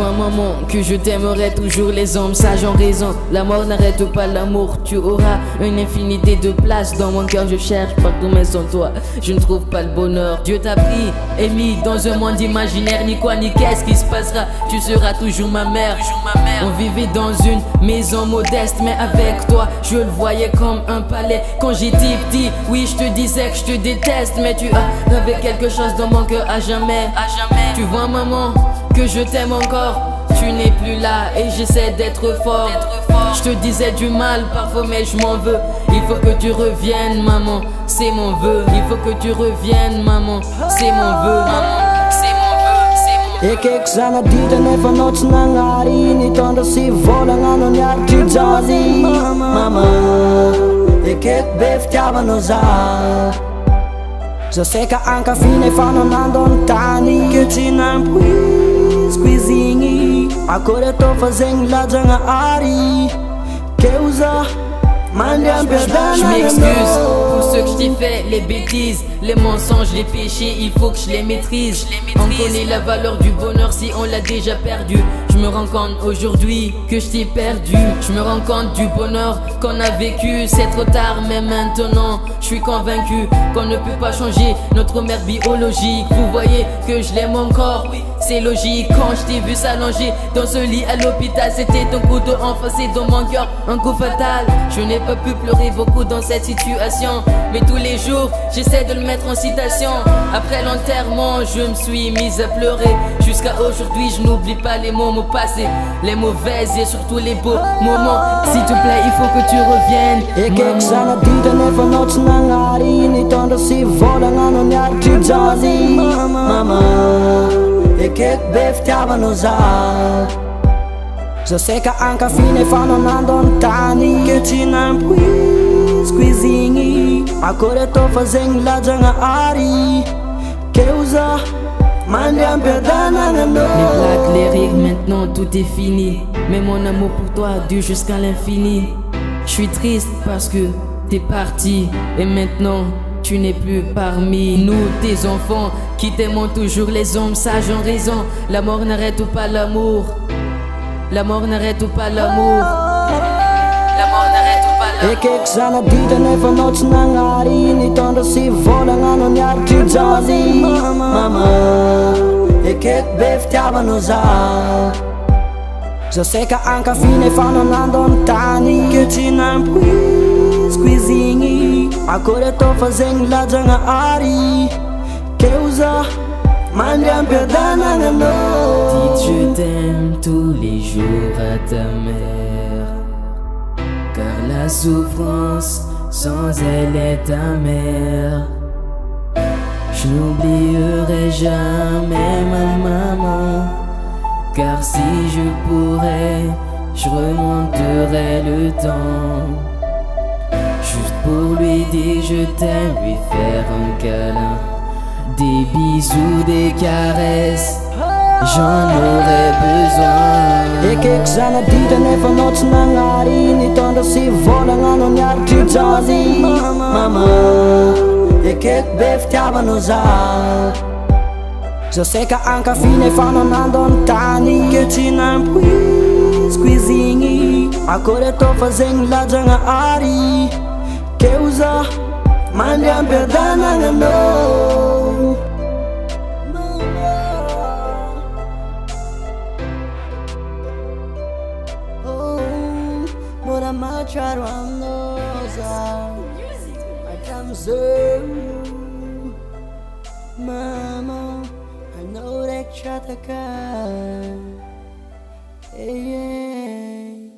vois maman que je t'aimerai toujours, les hommes sages ont raison. La mort n'arrête pas l'amour, tu auras une infinité de place dans mon cœur. Je cherche partout mais sans toi je ne trouve pas le bonheur. Dieu t'a pris et mis dans un monde imaginaire, ni quoi ni qu'est-ce qui se passera, tu seras toujours ma mère. On vivait dans une maison modeste, mais avec toi je le voyais comme un palais. Quand j'étais petit, oui je te disais que je te déteste, mais tu as gravé quelque chose dans mon cœur à jamais. Tu vois maman que je t'aime encore, tu n'es plus là et j'essaie d'être fort. Je te disais du mal parfois mais je m'en veux. Il faut que tu reviennes maman, c'est mon vœu. Il faut que tu reviennes maman, c'est mon vœu. Ekeko zana dita nefa anao tsy nagnary, nitondra sy volagna anao niary ty jaly. Mama, ekeko be fitiavanao za seka ankafina efa anao nandao ny tany. Ke tsy nampoiziko izigny, akory atao fa zegny lajagna ary. Keo za Je m'excuse pour ce que je t'ai fait, les bêtises, les mensonges, les péchés, il faut que je les maîtrise. On connaît la valeur du bonheur si on l'a déjà perdu. Je me rends compte aujourd'hui que je t'ai perdu. Je me rends compte du bonheur qu'on a vécu. C'est trop tard mais maintenant je suis convaincu qu'on ne peut pas changer notre mère biologique. Vous voyez que je l'aime encore, c'est logique. Quand je t'ai vu s'allonger dans ce lit à l'hôpital, c'était ton couteau enfoncé dans mon cœur, un coup fatal. Je n'ai pas pu pleurer beaucoup dans cette situation, mais tous les jours j'essaie de le mettre en citation. Après l'enterrement je me suis mise à pleurer. Jusqu'à aujourd'hui je n'oublie pas les moments passés, les mauvaises et surtout les beaux moments. S'il te plaît il faut que tu reviennes ekeko zana dita nefa anao tsy nagnary, nitondra sy volagna anao niary ty jaly. Mama, ekeko be fitiavanao za seka ankafina efa anao nandao ny tany. Ke tsy nampoiziko izigny, akory atao fa zegny lajagna ary. Keo za mandeha ampiadanagna Les blagues, les rires, maintenant tout est fini. Mais mon amour pour toi dure jusqu'à l'infini. Je suis triste parce que t'es parti et maintenant tu n'es plus parmi nous, tes enfants qui t'aiment toujours. Les hommes sages ont raison, la mort n'arrête pas l'amour. La mort n'arrête pas l'amour. La mort n'arrête pas l'amour. Ekeko zana dita nefa anao tsy nagnary, nitondra sy volagna anao niary ty jaly. Mama, ekeko be fitiavanao za seka ankafina efa anao nandao ny tany. Ke tsy nampoiziko izigny, akory atao fa zegny lajagna ary. Keo za mandeha ampiadanagna anao. Dites je t'aime tous les jours à ta mère, car la souffrance sans elle est amère. Je n'oublierai jamais ma maman, car si je pourrais, je remonterais le temps, juste pour lui dire je t'aime, lui faire un câlin, des bisous, des caresses, j'en aurais besoin. Ekeko zana dita nefa anao tsy nagnary, nitondra sy volagna anao niary ty jaly. Mama, ekeko be fitiavanao za seka ankafina efa anao nandao ny tany. Ke tsy nampoiziko izigny, akory atao fa zegny lajagna ary. Keo za mandeha ampiadanagna anao. But I might try to run those I can say, Mama, I know that you're the guy. Yeah.